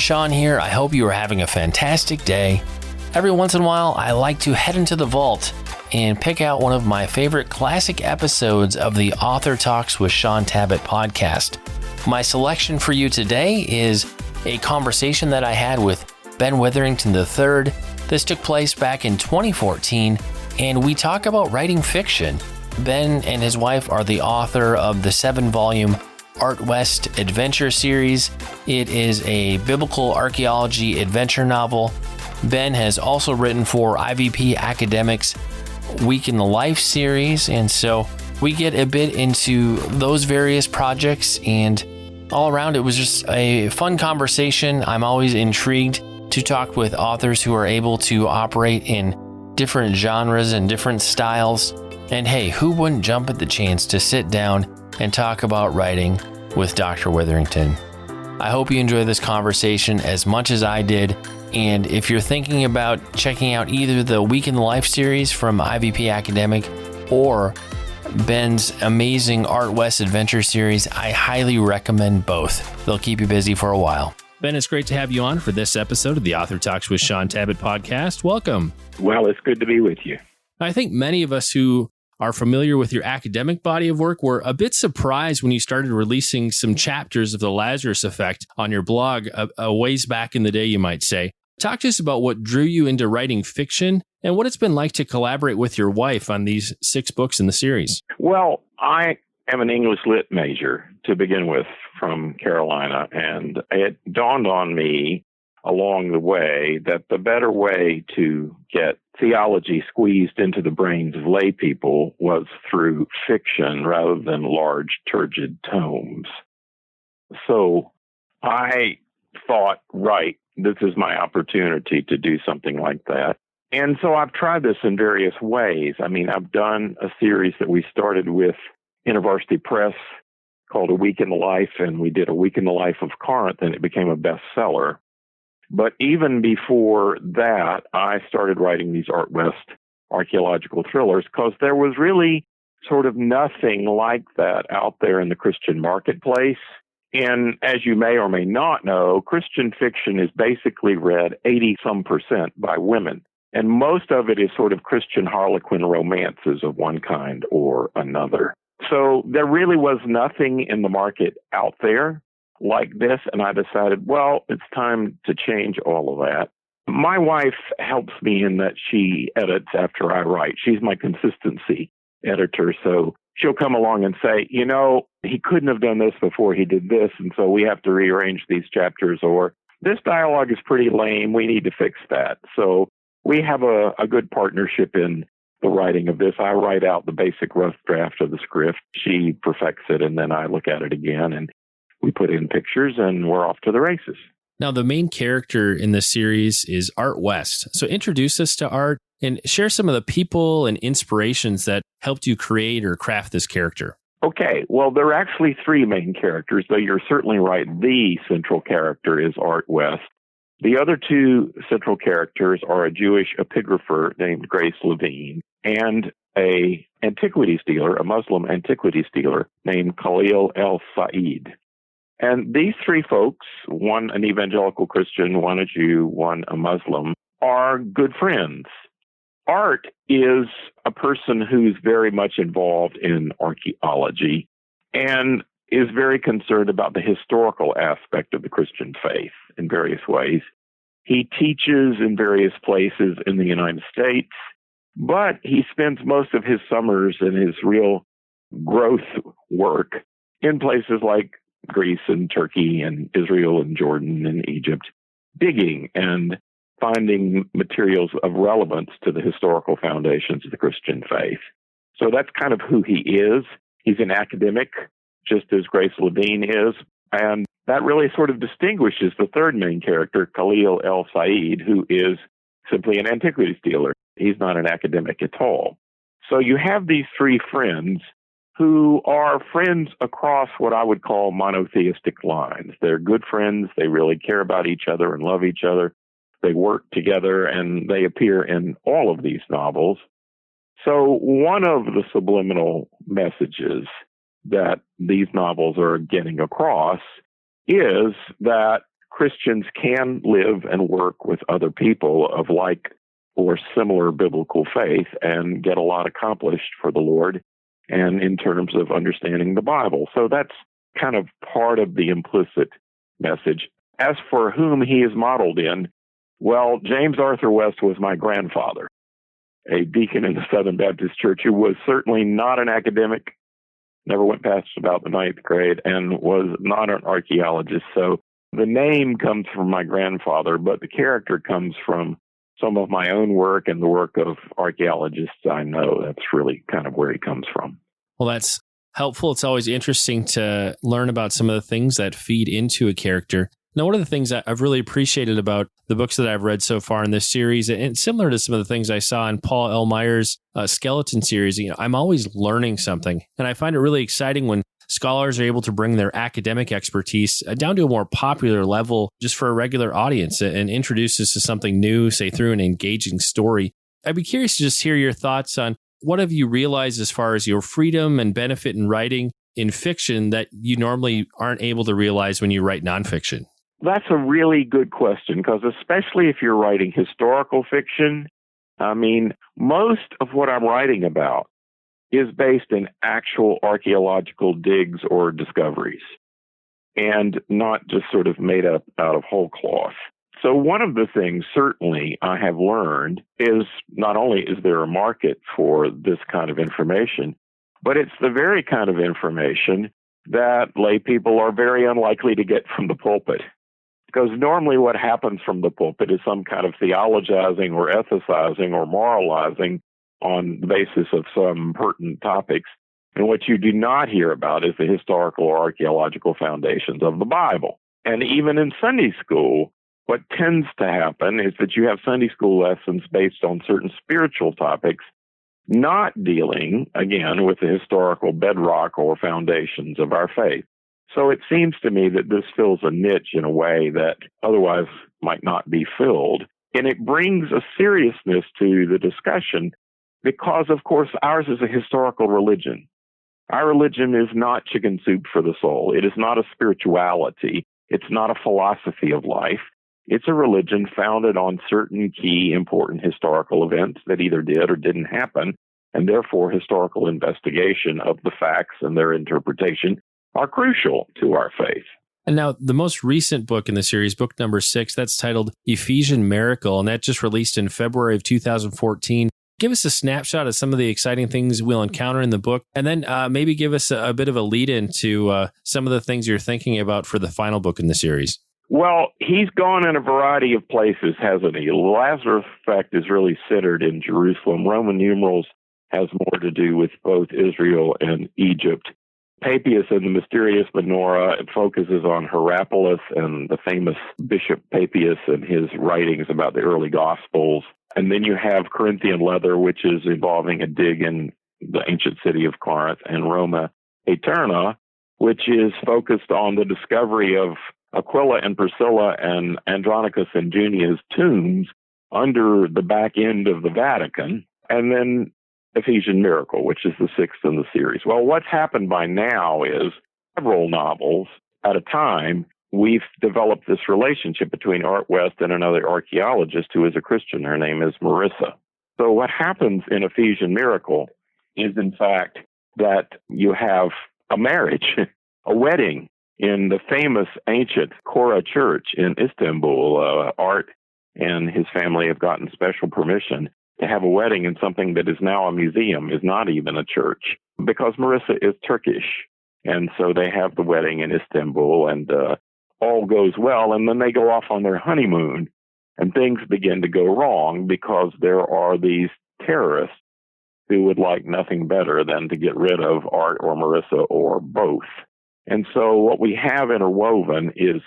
Shaun here. I hope you are having a fantastic day. Every once in a while, I like to head into the vault and pick out one of my favorite classic episodes of the Author Talks with Shaun Tabatt podcast. My selection for you today is a conversation that I had with Ben Witherington III. This took place back in 2014, and we talk about writing fiction. Ben and his wife are the author of the 7-volume Art West adventure series. It is a biblical archaeology adventure novel. Ben has also written for IVP Academics' Week in the Life series, and so we get a bit into those various projects, and all around it was just a fun conversation. I'm always intrigued to talk with authors who are able to operate in different genres and different styles. And hey, who wouldn't jump at the chance to sit down and talk about writing with Dr. Witherington? I hope you enjoy this conversation as much as I did. And if you're thinking about checking out either the Week in the Life series from IVP Academic or Ben's amazing Art West adventure series, I highly recommend both. They'll keep you busy for a while. Ben, it's great to have you on for this episode of the Author Talks with Shaun Tabatt podcast. Welcome. Well, it's good to be with you. I think many of us who are familiar with your academic body of work were a bit surprised when you started releasing some chapters of The Lazarus Effect on your blog a ways back in the day, you might say. Talk to us about what drew you into writing fiction and what it's been like to collaborate with your wife on these 6 books in the series. Well, I am an English Lit major to begin with from Carolina, and it dawned on me along the way that the better way to get theology squeezed into the brains of lay people was through fiction rather than large, turgid tomes. So I thought, right, this is my opportunity to do something like that. And so I've tried this in various ways. I mean, I've done a series that we started with InterVarsity Press called A Week in the Life, and we did A Week in the Life of Corinth, and it became a bestseller. But even before that, I started writing these Art West archaeological thrillers because there was really sort of nothing like that out there in the Christian marketplace. And as you may or may not know, Christian fiction is basically read 80% by women. And most of it is sort of Christian Harlequin romances of one kind or another. So there really was nothing in the market out there like this. And I decided, well, it's time to change all of that. My wife helps me in that she edits after I write. She's my consistency editor. So she'll come along and say, you know, he couldn't have done this before he did this, and so we have to rearrange these chapters, or this dialogue is pretty lame, we need to fix that. So we have a good partnership in the writing of this. I write out the basic rough draft of the script. She perfects it, and then I look at it again, and we put in pictures, and we're off to the races. Now, the main character in this series is Art West. So introduce us to Art and share some of the people and inspirations that helped you create or craft this character. Okay, well, there are actually 3 main characters, though you're certainly right. The central character is Art West. The other 2 central characters are a Jewish epigrapher named Grace Levine and a antiquities dealer, a Muslim antiquities dealer named Khalil El-Said. And these 3 folks, one an evangelical Christian, one a Jew, one a Muslim, are good friends. Art is a person who's very much involved in archaeology and is very concerned about the historical aspect of the Christian faith in various ways. He teaches in various places in the United States, but he spends most of his summers and his real growth work in places like Greece and Turkey and Israel and Jordan and Egypt, digging and finding materials of relevance to the historical foundations of the Christian faith. So that's kind of who he is. He's an academic, just as Grace Levine is. And that really sort of distinguishes the 3rd main character, Khalil El-Said, who is simply an antiquities dealer. He's not an academic at all. So you have these 3 friends who are friends across what I would call monotheistic lines. They're good friends. They really care about each other and love each other. They work together, and they appear in all of these novels. So one of the subliminal messages that these novels are getting across is that Christians can live and work with other people of like or similar biblical faith and get a lot accomplished for the Lord and in terms of understanding the Bible. So that's kind of part of the implicit message. As for whom he is modeled in, well, James Arthur West was my grandfather, a deacon in the Southern Baptist Church who was certainly not an academic, never went past about the ninth grade, and was not an archaeologist. So the name comes from my grandfather, but the character comes from some of my own work and the work of archaeologists I know. That's really kind of where he comes from. Well, that's helpful. It's always interesting to learn about some of the things that feed into a character. Now, one of the things that I've really appreciated about the books that I've read so far in this series, and similar to some of the things I saw in Paul L. Meyer's Skeleton series, I'm always learning something. And I find it really exciting when scholars are able to bring their academic expertise down to a more popular level just for a regular audience and introduce us to something new, say through an engaging story. I'd be curious to just hear your thoughts on what have you realized as far as your freedom and benefit in writing in fiction that you normally aren't able to realize when you write nonfiction? That's a really good question, because especially if you're writing historical fiction, most of what I'm writing about is based in actual archaeological digs or discoveries, and not just sort of made up out of whole cloth. So one of the things certainly I have learned is not only is there a market for this kind of information, but it's the very kind of information that lay people are very unlikely to get from the pulpit. Because normally what happens from the pulpit is some kind of theologizing or ethicizing or moralizing on the basis of some pertinent topics. And what you do not hear about is the historical or archaeological foundations of the Bible. And even in Sunday school, what tends to happen is that you have Sunday school lessons based on certain spiritual topics, not dealing, again, with the historical bedrock or foundations of our faith. So it seems to me that this fills a niche in a way that otherwise might not be filled. And it brings a seriousness to the discussion because, of course, ours is a historical religion. Our religion is not chicken soup for the soul. It is not a spirituality. It's not a philosophy of life. It's a religion founded on certain key important historical events that either did or didn't happen, and therefore historical investigation of the facts and their interpretation are crucial to our faith. And now the most recent book in the series, book number 6, that's titled Ephesian Miracle, and that just released in February of 2014. Give us a snapshot of some of the exciting things we'll encounter in the book, and then maybe give us a bit of a lead into some of the things you're thinking about for the final book in the series. Well, he's gone in a variety of places, hasn't he? The Lazarus Effect is really centered in Jerusalem. Roman numerals has more to do with both Israel and Egypt. Papias and the Mysterious Menorah, it focuses on Hierapolis and the famous Bishop Papias and his writings about the early Gospels. And then you have Corinthian Leather, which is involving a dig in the ancient city of Corinth, and Roma Aeterna, which is focused on the discovery of Aquila and Priscilla and Andronicus and Junia's tombs under the back end of the Vatican. And then Ephesian Miracle, which is the 6th in the series. Well, what's happened by now is several novels at a time, we've developed this relationship between Art West and another archaeologist who is a Christian. Her name is Marissa. So what happens in Ephesian Miracle is, in fact, that you have a marriage, a wedding in the famous ancient Kora Church in Istanbul. Art and his family have gotten special permission to have a wedding in something that is now a museum, is not even a church, because Marissa is Turkish. And so they have the wedding in Istanbul, and all goes well. And then they go off on their honeymoon, and things begin to go wrong because there are these terrorists who would like nothing better than to get rid of Art or Marissa or both. And so what we have interwoven is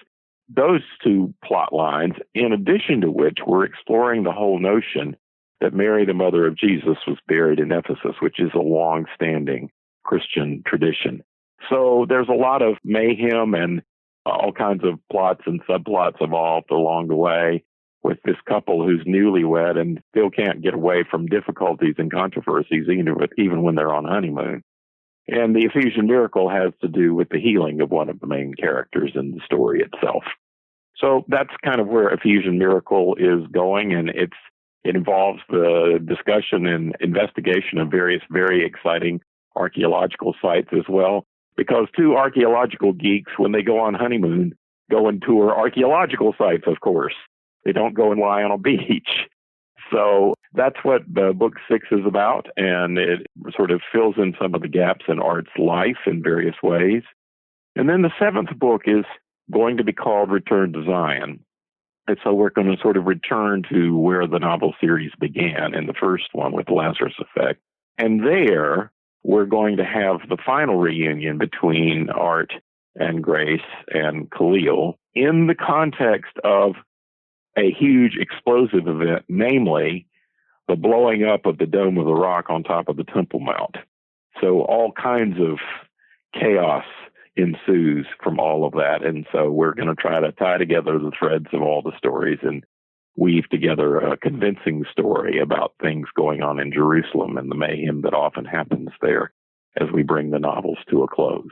those two plot lines, in addition to which we're exploring the whole notion that Mary, the mother of Jesus, was buried in Ephesus, which is a long-standing Christian tradition. So there's a lot of mayhem and all kinds of plots and subplots evolved along the way with this couple who's newlywed and still can't get away from difficulties and controversies, even when they're on honeymoon. And the Ephesian Miracle has to do with the healing of one of the main characters in the story itself. So that's kind of where Ephesian Miracle is going, and it involves the discussion and investigation of various very exciting archaeological sites as well, because two archaeological geeks, when they go on honeymoon, go and tour archaeological sites, of course. They don't go and lie on a beach. So that's what the book 6 is about, and it sort of fills in some of the gaps in Art's life in various ways. And then the 7th book is going to be called Return to Zion. And so we're going to sort of return to where the novel series began in the first one with the Lazarus Effect. And there, we're going to have the final reunion between Art and Grace and Khalil in the context of a huge explosive event, namely the blowing up of the Dome of the Rock on top of the Temple Mount. So all kinds of chaos ensues from all of that. And so we're going to try to tie together the threads of all the stories and weave together a convincing story about things going on in Jerusalem and the mayhem that often happens there as we bring the novels to a close.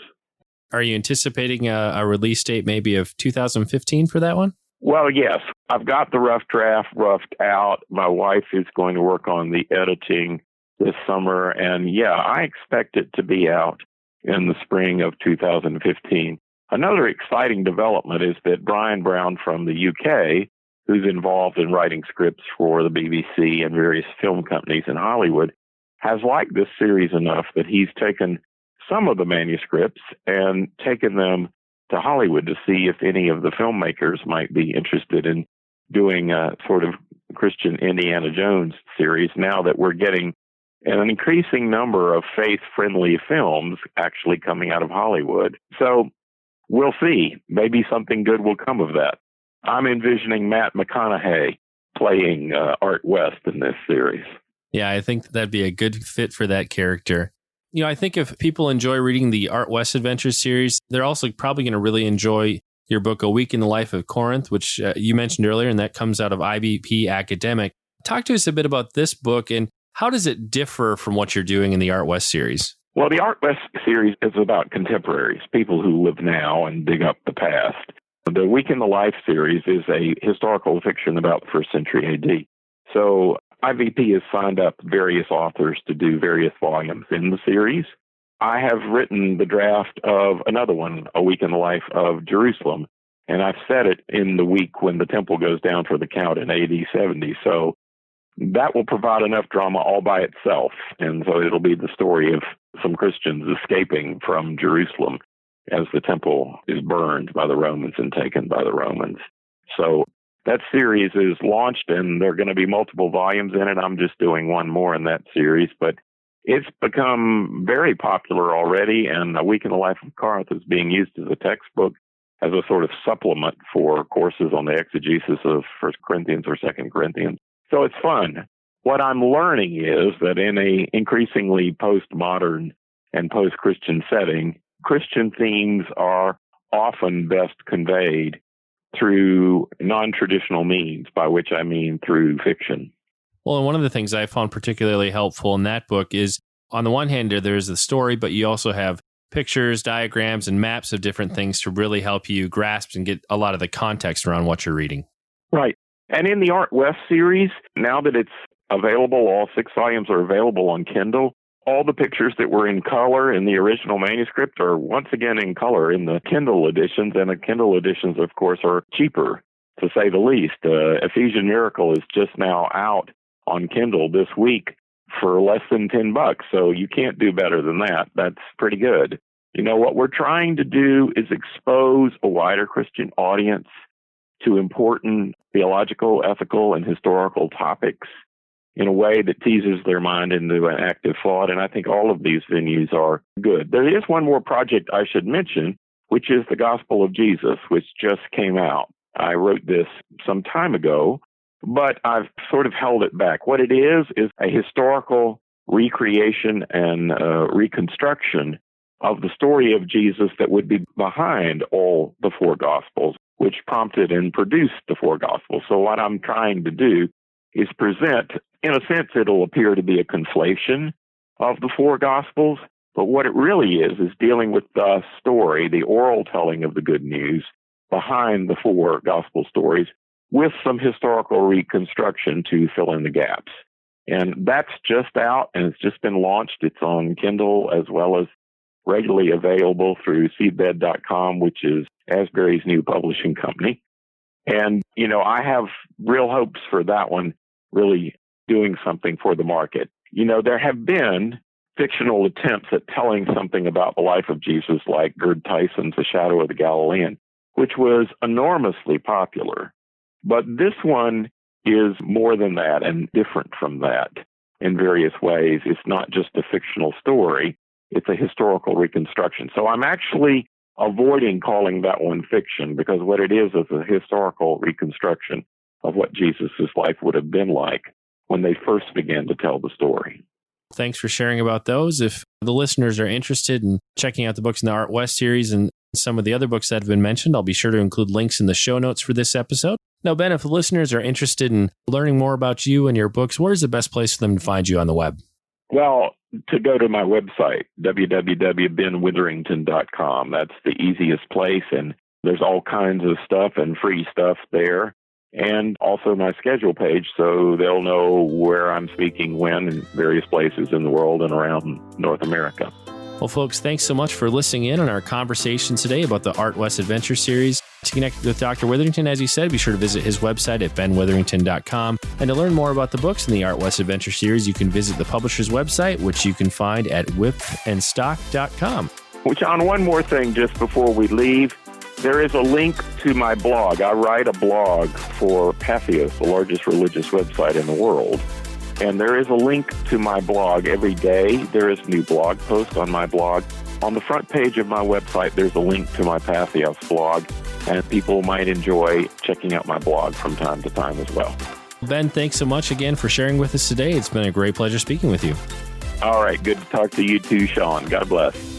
Are you anticipating a release date maybe of 2015 for that one? Well, yes. I've got the rough draft roughed out. My wife is going to work on the editing this summer. And yeah, I expect it to be out in the spring of 2015. Another exciting development is that Brian Brown from the UK, who's involved in writing scripts for the BBC and various film companies in Hollywood, has liked this series enough that he's taken some of the manuscripts and taken them to Hollywood to see if any of the filmmakers might be interested in doing a sort of Christian Indiana Jones series now that we're getting an increasing number of faith-friendly films actually coming out of Hollywood. So we'll see. Maybe something good will come of that. I'm envisioning Matt McConaughey playing Art West in this series. Yeah, I think that'd be a good fit for that character. You know, I think if people enjoy reading the Art West Adventures series, they're also probably going to really enjoy your book, A Week in the Life of Corinth, which you mentioned earlier, and that comes out of IBP Academic. Talk to us a bit about this book, and how does it differ from what you're doing in the Art West series? Well, the Art West series is about contemporaries, people who live now and dig up the past. The Week in the Life series is a historical fiction about the first century AD. So IVP has signed up various authors to do various volumes in the series. I have written the draft of another one, A Week in the Life of Jerusalem, and I've set it in the week when the temple goes down for the count in AD 70. So that will provide enough drama all by itself. And so it'll be the story of some Christians escaping from Jerusalem as the temple is burned by the Romans and taken by the Romans. So that series is launched, and there are going to be multiple volumes in it. I'm just doing one more in that series, but it's become very popular already, and A Week in the Life of Corinth is being used as a textbook, as a sort of supplement for courses on the exegesis of 1 Corinthians or 2 Corinthians. So it's fun. What I'm learning is that in a increasingly postmodern and post-Christian setting, Christian themes are often best conveyed through non-traditional means, by which I mean through fiction. Well, and one of the things I found particularly helpful in that book is, on the one hand, there's the story, but you also have pictures, diagrams, and maps of different things to really help you grasp and get a lot of the context around what you're reading. Right. And in the Art West series, now that it's available, all 6 volumes are available on Kindle. All the pictures that were in color in the original manuscript are once again in color in the Kindle editions, and the Kindle editions, of course, are cheaper, to say the least. Ephesian Miracle is just now out on Kindle this week for less than $10, so you can't do better than that. That's pretty good. You know, what we're trying to do is expose a wider Christian audience to important theological, ethical, and historical topics in a way that teases their mind into an active thought, and I think all of these venues are good. There is one more project I should mention, which is the Gospel of Jesus, which just came out. I wrote this some time ago, but I've sort of held it back. What it is a historical recreation and reconstruction of the story of Jesus that would be behind all the 4 Gospels, which prompted and produced the 4 Gospels. So what I'm trying to do is present, in a sense, it'll appear to be a conflation of the 4 Gospels, but what it really is dealing with the story, the oral telling of the good news, behind the 4 gospel stories with some historical reconstruction to fill in the gaps. And that's just out, and it's just been launched. It's on Kindle as well as regularly available through seedbed.com, which is Asbury's new publishing company. And, I have real hopes for that one really doing something for the market. There have been fictional attempts at telling something about the life of Jesus, like Gerd Tyson's The Shadow of the Galilean, which was enormously popular. But this one is more than that and different from that in various ways. It's not just a fictional story. It's a historical reconstruction. So I'm actually avoiding calling that one fiction, because what it is a historical reconstruction of what Jesus' life would have been like when they first began to tell the story. Thanks for sharing about those. If the listeners are interested in checking out the books in the Art West series and some of the other books that have been mentioned, I'll be sure to include links in the show notes for this episode. Now, Ben, if the listeners are interested in learning more about you and your books, where's the best place for them to find you on the web? Well, to go to my website, www.benwitherington.com. That's the easiest place, and there's all kinds of stuff and free stuff there. And also my schedule page, so they'll know where I'm speaking when in various places in the world and around North America. Well, folks, thanks so much for listening in on our conversation today about the Art West Adventure Series. To connect with Dr. Witherington, as he said, be sure to visit his website at benwitherington.com. And to learn more about the books in the Art West Adventure Series, you can visit the publisher's website, which you can find at whipandstock.com. Well, John, one more thing just before we leave. There is a link to my blog. I write a blog for Patheos, the largest religious website in the world. And there is a link to my blog every day. There is a new blog post on my blog. On the front page of my website, there's a link to my Patheos blog, and people might enjoy checking out my blog from time to time as well. Ben, thanks so much again for sharing with us today. It's been a great pleasure speaking with you. All right. Good to talk to you too, Shaun. God bless.